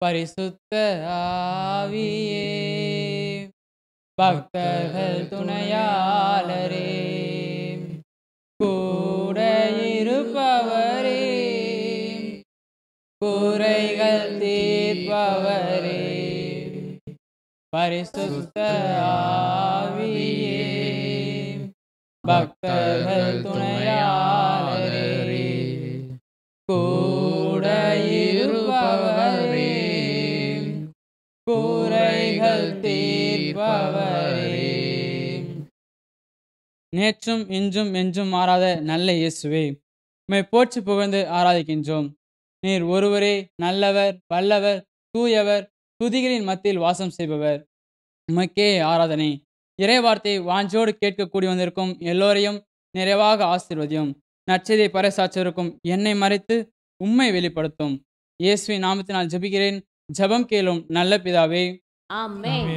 பரிசுத்த ஆவியே, பக்தர்கள் துணையாளரே, கூட இருப்பவரே, குறைகள் தீர்ப்பவரே, பரிசுத்த ஆவியே, பக்தர்கள் துணையாளரே, கூட இருப்பவரே, குறைகள் தீர்ப்பவரே. நேற்றும் இன்றும் என்றும் மாறாத நல்ல இயேசுவே, உம்மை போற்றி புகழ்ந்து ஆராதிக்கின்றோம். நீர் ஒருவரே நல்லவர், வல்லவர், தூயவர், துதிகளின் மத்தியில் வாசம் செய்பவர். உமக்கே ஆராதனை. இறைவார்த்தையை வாஞ்சோடு கேட்கக்கூடி வந்திருக்கும் எல்லோரையும் நிறைவாக ஆசீர்வதியும். நற்செய்தியை பறைசாற்றவிருக்கும் என்னை மறைத்து உம்மை வெளிப்படுத்தும். இயேசுவின் நாமத்தினால் ஜெபிக்கிறேன், ஜெபம் கேளும் நல்ல பிதாவே. ஆமென்.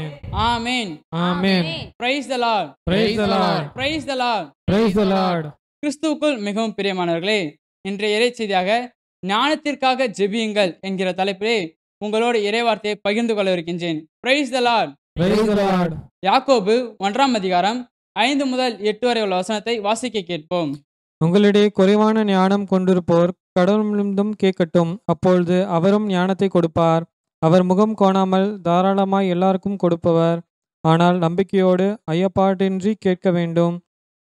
ஆமென். ஆமென். Praise the Lord. Praise the Lord. Praise the Lord. Praise the Lord. கிறிஸ்துவுக்குள் மிகவும் பிரியமானவர்களே, இன்றைய இறைச்செய்தியாக ஞானத்திற்காக ஜெபியுங்கள் என்கிற தலைப்பிலே உங்களோடு இறைவார்த்தையை பகிர்ந்து கொள்ள இருக்கின்றேன். Praise the Lord. Praise the Lord. யாக்கோபு 1 அதிகாரம் 5 முதல் 8 வரை உள்ள வசனத்தை வாசிக்க கேட்போம். உங்களிடையே குறைவான ஞானம் கொண்டிருப்போர் கடவுளிடம் கேட்கட்டும், அப்பொழுது அவரும் ஞானத்தை கொடுப்பார். அவர் முகம் கோணாமல் தாராளமாய் எல்லாருக்கும் கொடுப்பவர். ஆனால் நம்பிக்கையோடு ஐயப்பாடின்றி கேட்க வேண்டும்.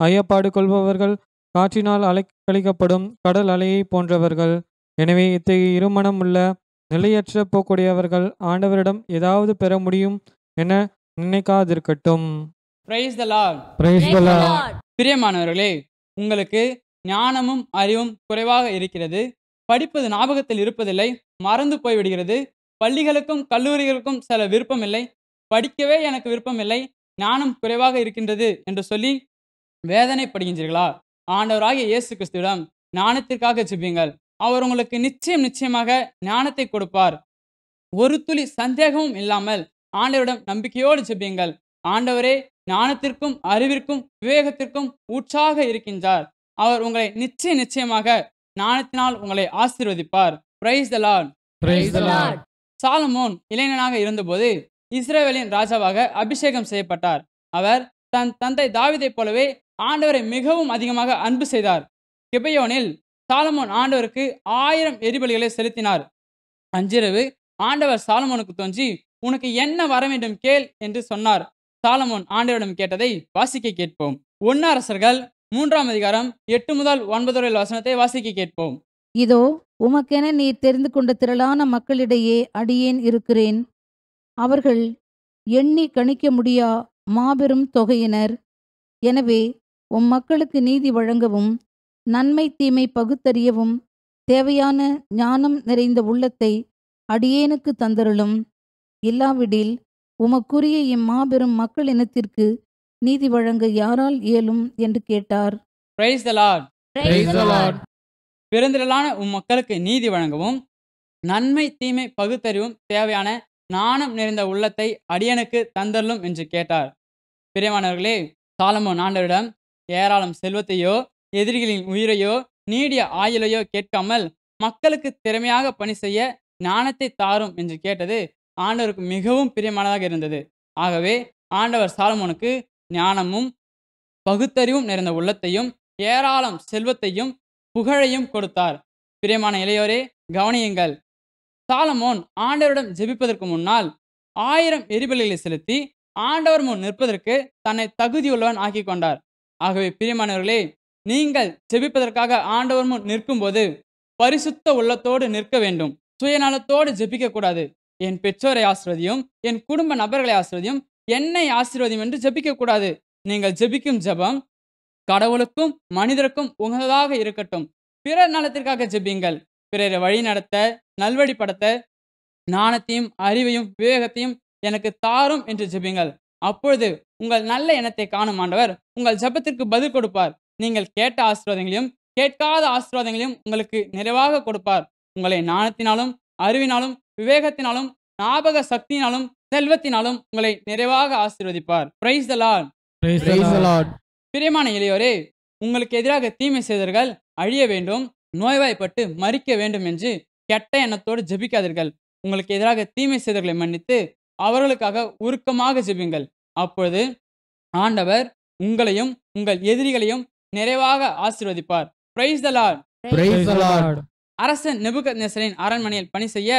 ஐயப்பாடு கொள்பவர்கள் காற்றினால் அலைக்கழிக்கப்படும் கடல் அலையை போன்றவர்கள். எனவே இத்தகைய இருமனம் உள்ள நிலையற்ற போக்குடையவர்கள் ஆண்டவரிடம் ஏதாவது பெற முடியும் என நினைக்காதிருக்கட்டும். Praise the Lord. Praise the Lord. பிரியமானவர்களே, உங்களுக்கு ஞானமும் அறிவும் குறைவாக இருக்கிறது. படிப்பது ஞாபகத்தில் இருப்பதில்லை, மறந்து போய்விடுகிறது. பள்ளிகளுக்கும் கல்லூரிகளுக்கும் செல்ல விருப்பம் இல்லை, படிக்கவே எனக்கு விருப்பம் இல்லை, ஞானம் குறைவாக இருக்கின்றது என்று சொல்லி வேதனைப்படுகின்றீர்களா? ஆண்டவராகிய இயேசு கிறிஸ்துவிடம் ஞானத்திற்காக ஜெபியுங்கள். அவர் உங்களுக்கு நிச்சயமாக ஞானத்தை கொடுப்பார். ஒரு துளி சந்தேகமும் இல்லாமல் ஆண்டவரிடம் நம்பிக்கையோடு ஜெபியுங்கள். ஆண்டவரே ஞானத்திற்கும் அறிவிற்கும் விவேகத்திற்கும் ஊற்றாக இருக்கின்றார். அவர் உங்களை நிச்சயமாக ஞானத்தினால் உங்களை ஆசீர்வதிப்பார். Praise the Lord. Praise the Lord. Solomon இளைஞனாக இருந்தபோது இஸ்ரவேலின் ராஜாவாக அபிஷேகம் செய்யப்பட்டார். அவர் தன் தந்தை தாவீதைப் போலவே ஆண்டவரை மிகவும் அதிகமாக அன்பு செய்தார். கிபெயோனில் சாலமோன் ஆண்டவருக்கு 1000 எரிபலிகளை செலுத்தினார். அன்றிரவு ஆண்டவர் சாலமோனுக்கு தோன்றி, உனக்கு என்ன வர வேண்டும் கேள் என்று சொன்னார். சாலமோன் ஆண்டவரிடம் கேட்டதை வாசிக்க கேட்போம். 1 அரசர்கள் 3 அதிகாரம் 8 முதல் 9 வரை வசனத்தை வாசிக்க கேட்போம். இதோ உமக்கென நீர் தெரிந்து கொண்ட திரளான மக்களிடையே அடியேன் இருக்கிறேன். அவர்கள் எண்ணி கணிக்க முடியா மாபெரும் தொகையினர். எனவே உம் மக்களுக்கு நீதி வழங்கவும் நன்மை தீமை பகுத்தறியவும் தேவையான ஞானம் நிறைந்த உள்ளத்தை அடியேனுக்கு தந்தருளும். இல்லாவிடில் உமக்குரிய இம்மாபெரும் மக்கள் இனத்திற்கு நீதி வழங்க யாரால் இயலும் என்று கேட்டார். Praise the Lord. Praise the Lord. பெருந்திரளான உம் மக்களுக்கு நீதி வழங்கவும் நன்மை தீமை பகுத்தறிவும் தேவையான ஞானம் நிறைந்த உள்ளத்தை அடியனுக்கு தந்தருளும் என்று கேட்டார். பிரியமானவர்களே, சாலமோன் ஆண்டவரிடம் ஏராளம் செல்வத்தையோ எதிரிகளின் உயிரையோ நீடிய ஆயுளையோ கேட்காமல் மக்களுக்கு திறமையாக பணி செய்ய ஞானத்தை தாரும் என்று கேட்டது ஆண்டவருக்கு மிகவும் பிரியமானதாக இருந்தது. ஆகவே ஆண்டவர் சாலமோனுக்கு ஞானமும் பகுத்தறிவும் நிறைந்த உள்ளத்தையும் ஏராளம் செல்வத்தையும் புகழையும் கொடுத்தார். பிரியமான இளையோரே, கவனியுங்கள். சாலமோன் ஆண்டவரிடம் ஜெபிப்பதற்கு முன்னால் 1000 எரிபலிகளை செலுத்தி ஆண்டவர் முன் நிற்பதற்கு தன்னை தகுதியுள்ளவன் ஆக்கி கொண்டார். ஆகவே பிரியமானவர்களே, நீங்கள் ஜெபிப்பதற்காக ஆண்டவர் முன் நிற்கும்போது பரிசுத்த உள்ளத்தோடு நிற்க வேண்டும். சுயநலத்தோடு ஜெபிக்க கூடாது. என் பெற்றோரை ஆசீர்வதியும், என் குடும்ப நபர்களை ஆசீர்வதியும், என்னை ஆசீர்வதியும் என்று ஜெபிக்க கூடாது. நீங்கள் ஜெபிக்கும் ஜெபம் கடவுளுக்கும் மனிதருக்கும் உகந்ததாக இருக்கட்டும். பிறர் நலத்திற்காக ஜெபியுங்கள். பிறரை வழி நடத்த, நல்வழிப்படுத்த ஞானத்தையும் அறிவையும் விவேகத்தையும் எனக்கு தாரும் என்று ஜெபியுங்கள். அப்பொழுது உங்கள் நல்ல எண்ணத்தை காணும் ஆண்டவர் உங்கள் ஜெபத்திற்கு பதில் கொடுப்பார். நீங்கள் கேட்ட ஆசீர்வாதங்களையும் கேட்காத ஆசீர்வாதங்களையும் உங்களுக்கு நிறைவாக கொடுப்பார். உங்களை ஞானத்தினாலும் அறிவினாலும் விவேகத்தினாலும் ஞாபக சக்தியினாலும் செல்வத்தினாலும் உங்களை நிறைவாக ஆசீர்வதிப்பார். Praise the Lord. Praise the Lord. பிரியமான இளையோரே, உங்களுக்கு எதிராக தீமை செய்தவர்கள் அழிய வேண்டும், நோய்வாய்ப்பட்டு மரிக்க வேண்டும் என்று கெட்ட எண்ணத்தோடு ஜெபிக்காதீர்கள். உங்களுக்கு எதிராக தீமை செய்தவர்களை மன்னித்து அவர்களுக்காக உருக்கமாக ஜெபியுங்கள். அப்பொழுது ஆண்டவர் உங்களையும் உங்கள் எதிரிகளையும் நிறைவாக ஆசீர்வதிப்பார். Price the Lord. Praise the Lord. அரசன் நேபுகத்நேசரின் அரண்மனையில் பணி செய்ய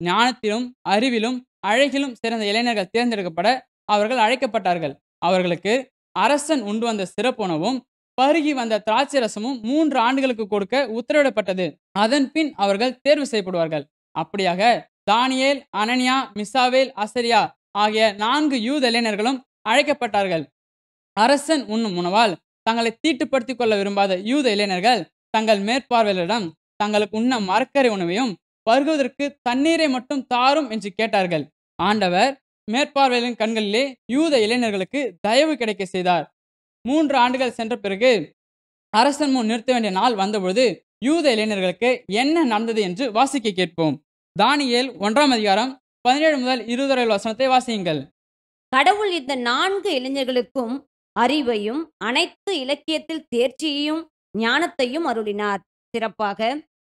ஞானத்திலும் அறிவிலும் அழகிலும் சிறந்த இளைஞர்கள் தேர்ந்தெடுக்கப்பட அவர்கள் அழைக்கப்பட்டார்கள். அவர்களுக்கு அரசன் உண்டு வந்த சிறப்புணவும் பருகி வந்த திராட்சை ரசமும் 3 ஆண்டுகளுக்கு கொடுக்க உத்தரவிடப்பட்டது. அதன் பின் அவர்கள் தேர்வு செய்யப்படுவார்கள். அப்படியாக தானியேல், அனனியா, மிசாவேல், அசரியா ஆகிய 4 யூத இளைஞர்களும் அழைக்கப்பட்டார்கள். அரசன் உண்ணும் உணவால் தங்களை தீட்டுப்படுத்திக் கொள்ள விரும்பாத யூத இளைஞர்கள் தங்கள் மேற்பார்வையாளரிடம் தங்களுக்கு உண்ண மரக்கரை உணவையும் பருகுவதற்கு தண்ணீரை மட்டும் தாரும் என்று கேட்டார்கள். ஆண்டவர் மேற்பார்வையாளரின் கண்களிலே யூத இளைஞர்களுக்கு தயவு கிடைக்க செய்தார். 3 ஆண்டுகள் சென்ற பிறகு அரசன் முன் நிறுத்த வேண்டிய நாள் வந்தபொழுது யூத இளைஞர்களுக்கு என்ன நடந்தது என்று வாசிக்க கேட்போம். தானியேல் 1ஆம் அதிகாரம் 17 முதல் 20 வசனத்தை வாசியுங்கள். கடவுள் இந்த 4 இளைஞர்களுக்கும் அறிவையும் அனைத்து இலக்கியத்தில் தேர்ச்சியையும் ஞானத்தையும் அருளினார். சிறப்பாக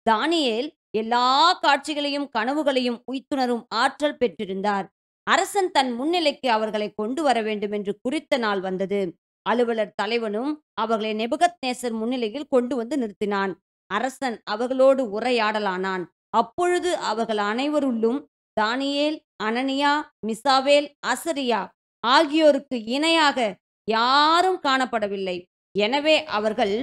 தானியேல் எல்லா காட்சிகளையும் கனவுகளையும் உய்த்துணரும் ஆற்றல் பெற்றிருந்தார். அரசன் தன் முன்னிலைக்கு அவர்களை கொண்டு வர வேண்டும் என்று குறித்த நாள் வந்தது. அலுவலர் தலைவனும் அவர்களை நேபுகத்நேசர் முன்னிலையில் கொண்டு வந்து நிறுத்தினான். அரசன் அவர்களோடு உரையாடலானான். அப்பொழுது அவர்கள் அனைவருள்ளும் தானியேல், அனனியா, மிசாவேல், அசரியா ஆகியோருக்கு இணையாக யாரும் காணப்படவில்லை. எனவே அவர்கள்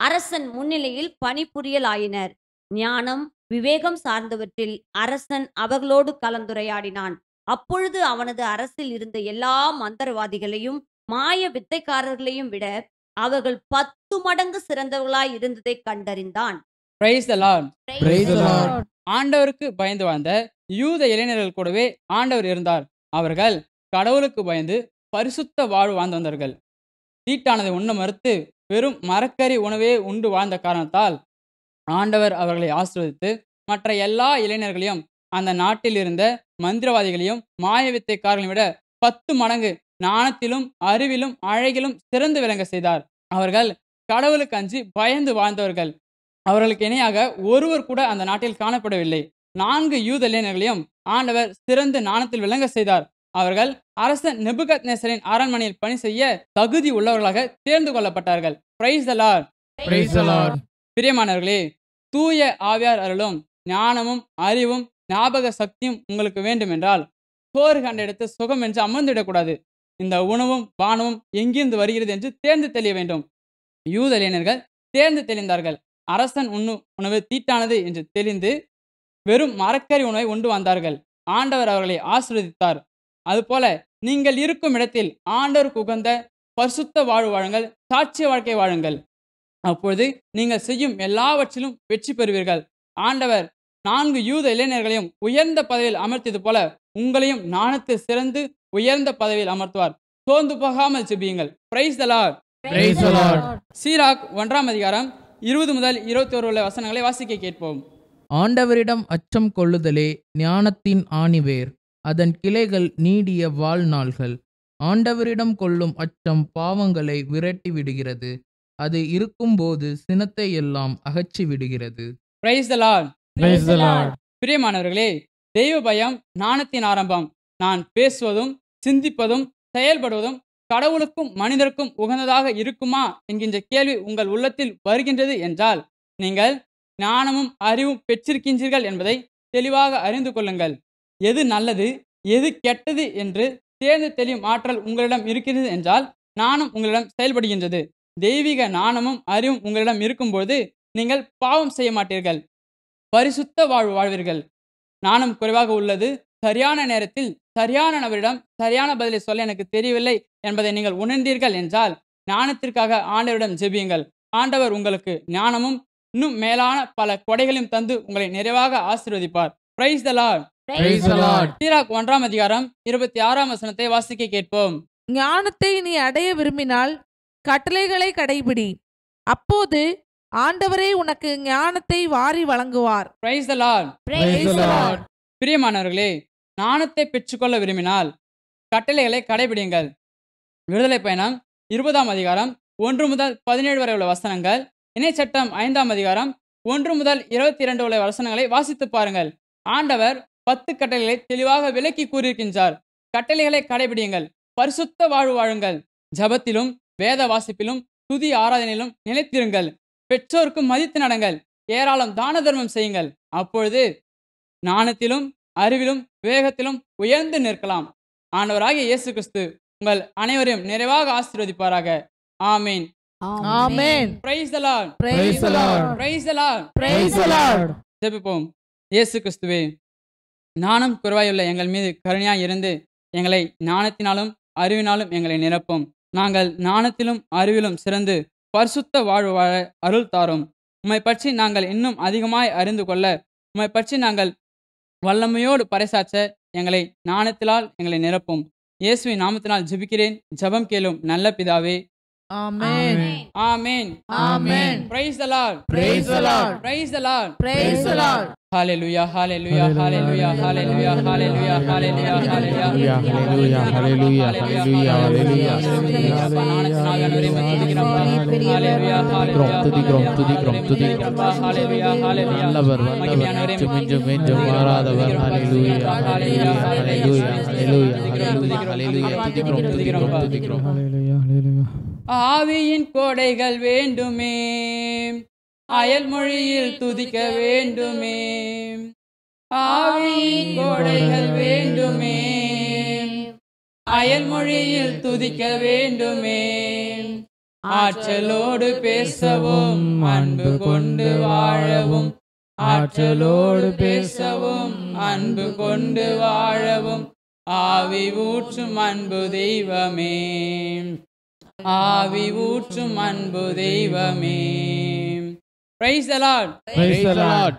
அரசன் முன்னிலையில் பணிபுரியலாயினர். ஞானம், விவேகம் சார்ந்தவற்றில் அரசன் அவர்களோடு கலந்துரையாடினான். அப்பொழுது அவனது அரசில் இருந்த எல்லா மந்திரவாதிகளையும் மாய வித்தைக்காரர்களையும் விட அவர்கள் 10 மடங்கு சிறந்தவர்களாய் இருந்ததை கண்டறிந்தான். Praise the Lord. Praise the Lord. ஆண்டவருக்கு பயந்து வாழ்ந்த யூத இளைஞர்கள் கூடவே ஆண்டவர் இருந்தார். அவர்கள் கடவுளுக்கு பயந்து பரிசுத்த வாழ்வு வாழ்ந்து வந்தார்கள். தீட்டானதை உண்ண மறுத்து வெறும் மரக்கறி உணவே உண்டு வாழ்ந்த காரணத்தால் ஆண்டவர் அவர்களை ஆசீர்வதித்து மற்ற எல்லா இளைஞர்களையும் அந்த நாட்டில் இருந்த மந்திரவாதிகளையும் மாய வித்தைக்காரர்களையும் விட 10 மடங்கு ஞானத்திலும் அறிவிலும் அழகிலும் சிறந்து விளங்க செய்தார். அவர்கள் கடவுளுக்கு அஞ்சி பயந்து வாழ்ந்தவர்கள். அவர்களுக்கு இணையாக ஒருவர் கூட அந்த நாட்டில் காணப்படவில்லை. 4 யூத இளைஞர்களையும் ஆண்டவர் சிறந்து ஞானத்தில் விளங்க செய்தார். அவர்கள் அரசன் நேபுகத்நேசரின் அரண்மனையில் பணி செய்ய தகுதி உள்ளவர்களாக தேர்ந்து கொள்ளப்பட்டார்கள். Praise the Lord. Praise the Lord. பிரியமானவர்களே, தூய ஆவியார் அருளும் ஞானமும் அறிவும் ஞாபக சக்தியும் உங்களுக்கு வேண்டும் என்றால் சோறு கண்ட எடுத்து சுகம் என்று அமர்ந்திடக்கூடாது. இந்த உணவும் பானமும் எங்கிருந்து வருகிறது என்று தேர்ந்து தெளிய வேண்டும். யூத இளைஞர்கள் தேர்ந்து தெளிந்தார்கள். அரசன் உணவு தீட்டானது என்று தெளிந்து வெறும் மரக்கறி உணவை உண்டு வந்தார்கள். ஆண்டவர் அவர்களை ஆசீர்வதித்தார். அதுபோல நீங்கள் இருக்கும் இடத்தில் ஆண்டவருக்கு உகந்த பரிசுத்த வாழ்வு வாழுங்கள், சாட்சிய வாழ்க்கை வாழுங்கள். அப்பொழுது நீங்கள் செய்யும் எல்லாவற்றிலும் வெற்றி பெறுவீர்கள். ஆண்டவர் 4 யூத இளைஞர்களையும் உயர்ந்த பதவியில் அமர்த்தியது போல உங்களையும் ஞானத்தில் சிறந்து உயர்ந்த பதவியில் அமர்த்துவார். சோர்ந்து போகாமல் ஜெபியுங்கள். Price the Lord. Praise the Lord. Sirach 1ஆம் அதிகாரம் 20 முதல் 21 வசனங்களை வாசிக்க கேட்போம். ஆண்டவரிடம் அச்சம் கொள்ளுதலே ஞானத்தின் ஆணிவேர், அதன் கிளைகள் நீடிய வாழ்நாள்கள். ஆண்டவரிடம் கொள்ளும் அச்சம் பாவங்களை விரட்டி விடுகிறது, அது இருக்கும்போது சினத்தை எல்லாம் அகற்றி விடுகிறது. Price the Lord. Praise the Lord. பிரியமானவர்களே, தெய்வ பயம் ஞானத்தின் ஆரம்பம். நான் பேசுவதும் சிந்திப்பதும் செயல்படுவதும் கடவுளுக்கும் மனிதருக்கும் உகந்ததாக இருக்குமா என்கின்ற கேள்வி உங்கள் உள்ளத்தில் வருகின்றது என்றால் நீங்கள் ஞானமும் அறிவும் பெற்றிருக்கின்றீர்கள் என்பதை தெளிவாக அறிந்து கொள்ளுங்கள். எது நல்லது எது கெட்டது என்று தேர்ந்து தெளியும் ஆற்றல் உங்களிடம் இருக்கிறது என்றால் ஞானம் உங்களிடம் செயல்படுகின்றது. தெய்வீக ஞானமும் அறிவும் உங்களிடம் இருக்கும்போது நீங்கள் பாவம் செய்ய மாட்டீர்கள், பரிசுத்த வாழ்வு வாழ்வீர்கள். ஞானம் குறைவாக உள்ளது, சரியான நேரத்தில் சரியான நபரிடம் சரியான பதிலை சொல்ல எனக்கு தெரியவில்லை என்பதை நீங்கள் உணர்ந்தீர்கள் என்றால் ஞானத்திற்காக ஆண்டவரிடம் ஜெபியுங்கள். ஆண்டவர் உங்களுக்கு ஞானமும் இன்னும் மேலான பல கொடைகளையும் தந்து உங்களை நிறைவாக ஆசீர்வதிப்பார். Price the Lord. Praise the Lord. Sirach 1ஆம் அதிகாரம் 26ஆம் வசனத்தை வாசிக்க கேட்போம். ஞானத்தை நீ அடைய விரும்பினால் கட்டளைகளை கடைபிடி, அப்போது ஆண்டவரே உனக்கு ஞானத்தை வாரி வழங்குவார். Price the Lord. Praise the Lord. பிரியமானவர்களே, ஞானத்தை பெற்றுக்கொள்ள விரும்பினால் கட்டளைகளை கடைபிடியுங்கள். விடுதலை பயணம் 20ஆம் அதிகாரம் 1 முதல் 17 வரை உள்ள வசனங்கள், இணைச்சட்டம் 5ஆம் அதிகாரம் 1 முதல் 22 உள்ள வசனங்களை வாசித்து பாருங்கள். ஆண்டவர் 10 கட்டளைகளை தெளிவாக விளக்கி கூறியிருக்கின்றார். கட்டளைகளை கடைபிடியுங்கள், பரிசுத்த வாழ்வு வாழுங்கள், ஜபத்திலும் வேத வாசிப்பிலும் துதி ஆராதனையிலும் நிலைத்திருங்கள், பெற்றோருக்கு மதித்து நடங்கள், ஏராளம் தான தர்மம் செய்யுங்கள். அப்பொழுது ஞானத்திலும் அறிவிலும் விவேகத்திலும் உயர்ந்து நிற்கலாம். ஆண்டவராகிய இயேசு கிறிஸ்து உங்கள் அனைவரையும் நிறைவாக ஆசீர்வதிப்பாராக. ஆமீன். ஆமென். Praise the Lord. Praise the Lord. Praise the Lord. Praise the Lord. ஜெபிப்போம். இயேசு கிறிஸ்துவே, ஞானம் குறைவாயுள்ள எங்கள் மீது கருணையாய் இருந்து எங்களை ஞானத்தினாலும் அறிவினாலும் எங்களை நிரப்பும். நாங்கள் ஞானத்திலும் அறிவிலும் சிறந்து பரிசுத்த வாழ்வு வாழ அருள் தாரும். உம்மை பற்றி நாங்கள் இன்னும் அதிகமாய் அறிந்து கொள்ள, உம்மை பற்றி நாங்கள் வல்லமையோடு பறைசாற்ற எங்களை ஞானத்தினால் எங்களை நிரப்பும். இயேசுவின் நாமத்தினால் ஜெபிக்கிறேன், ஜெபம் கேளும் நல்ல பிதாவே. Amen. Amen. Amen. Praise the Lord. Praise the Lord. Praise the Lord. Praise the Lord. Hallelujah, hallelujah, hallelujah, hallelujah, hallelujah, hallelujah, hallelujah, hallelujah, hallelujah, hallelujah, hallelujah. நல்லவர், வல்லவர், மிஞ்சும் மிஞ்சும் மாறாதவர். ஹalleluya, hallelujah, hallelujah, hallelujah, hallelujah. துதிக்கிறோம், துதிக்கிறோம், துதிக்கிறோம். ஹalleluya, ஹalleluya. ஆவியின் கோடைகள் வேண்டுமே, அயல் மொழியில் துதிக்க வேண்டுமே. ஆவியின் கோடைகள் வேண்டுமே, அயல் மொழியில் துதிக்க வேண்டுமே. ஆற்றலோடு பேசவும் அன்பு கொண்டு வாழவும், ஆற்றலோடு பேசவும் அன்பு கொண்டு வாழவும், ஆவி ஊற்றும் அன்பு தெய்வமே, ஆவி ஊற்றும் அன்பு தெய்வமே. Praise the Lord. Praise the Lord.